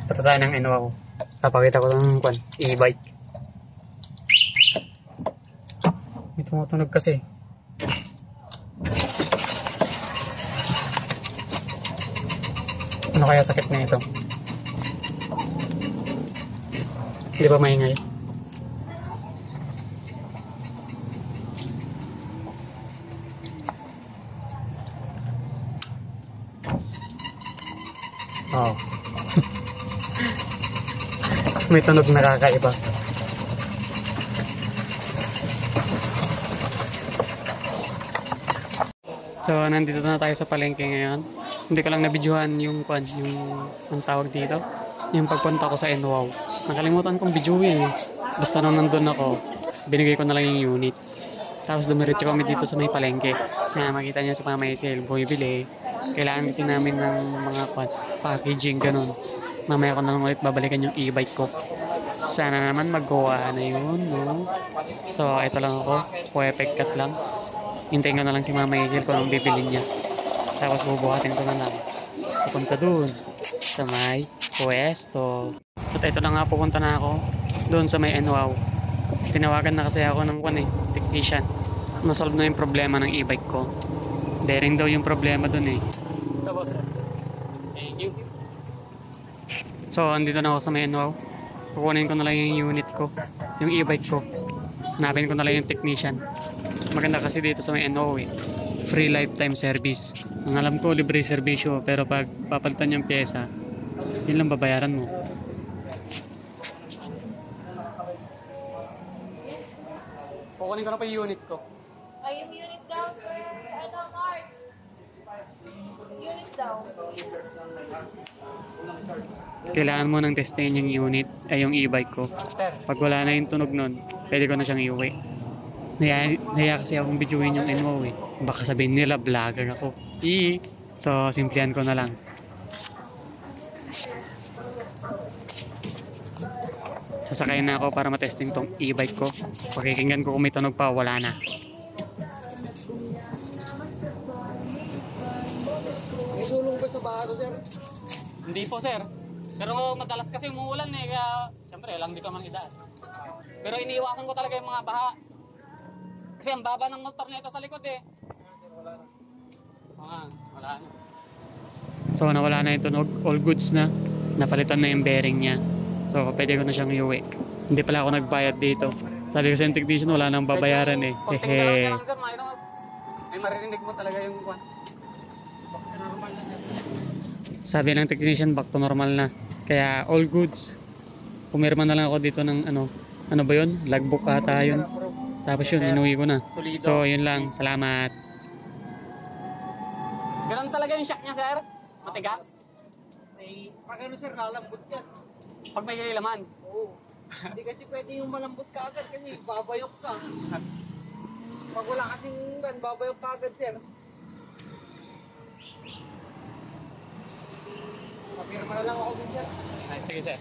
Pato tayo ng NWOW. Papakita ko lang ng e-bike. May tumutunog kasi. Ano kaya sakit na ito? Hindi ba maingay? Oh. May tunog na kakaiba. So, nandito na tayo sa palengke ngayon. Hindi ko lang nabidyohan yung ang tawag dito. Yung pagpunta ko sa NWOW. Nakalimutan kong bidyuhin eh. Basta nung nandun ako, binigay ko na lang yung unit. Tapos dumiretso kami dito sa may palengke. Kaya makita niya si Mama Isel, bumibili. Kailangan kasi namin ng mga packaging, ganun. Mamaya ko na lang ulit babalikan yung e-bike ko. Sana naman magawa na yun, no? So, ito lang ako. Puwepek cut lang. Hintayin ko na lang si Mama Isel kung anong bibili niya. Tapos bubuhatin ko na lang. Pupunta dun sa may pwesto. At ito na nga, pupunta na ako doon sa may NWOW. Tinawagan na kasi ako ng technician. Nasolve na yung problema ng e-bike ko. Bearing daw yung problema dun eh. Tapos, thank you. So, andito na ako sa may NWOW. Kukunin ko na lang yung unit ko, yung e-bike ko. Hanapin ko na lang yung technician. Maganda kasi dito sa may NWOW eh. Free lifetime service. Ang alam ko, libre servisyo. Pero pag papalitan yung pyesa, yun lang babayaran mo. Kukunin ko na pa yung unit ko. Ay, yung unit daw, sir. Ano, Mark? Unit daw. Kailangan mo nang testayin yung unit, ay yung e-bike ko. Pag wala na yung tunog nun, pwede ko na siyang iuwi. Naya kasi akong videoin yung NWOW eh. Baka sabihin nila, vlogger ako. So, simplihan ko na lang. Sasakayin na ako para matesting tong e-bike ko. Pakikinggan ko kung may tunog pa, wala na. May sulong ba sa baha to, sir? Hindi po, sir. Pero madalas kasi umuulan eh, kaya siyempre lang di ko man idaan. Pero iniiwasan ko talaga yung mga baha. Kasi ang baba ng motor nito sa likod eh. Wala na. So nawala na yung tunog, all goods na. Napalitan na yung bearing niya. So pwede ko na siyang iuwi. Hindi pala ako nagbayad dito. Sabi ko sa technician, wala nang babayaran eh. Hehe. May maririnig mo talaga yung sabi ng technician, back to normal na. Kaya all goods. Pumirma na lang ako dito ng ano ba yun? Logbook ata yun. Tapos yun, inuwi ko na. So yun lang, salamat. Ganun talaga yung shock niya, sir? Matigas? Pag ano, sir, lalambot yan. Pag may laman? Oo. Hindi kasi pwede yung malambot ka agad kasi babayok ka. Pag wala kasing babayok ka agad, sir. Papirma na lang ako din, sir. Ay, sige, sir.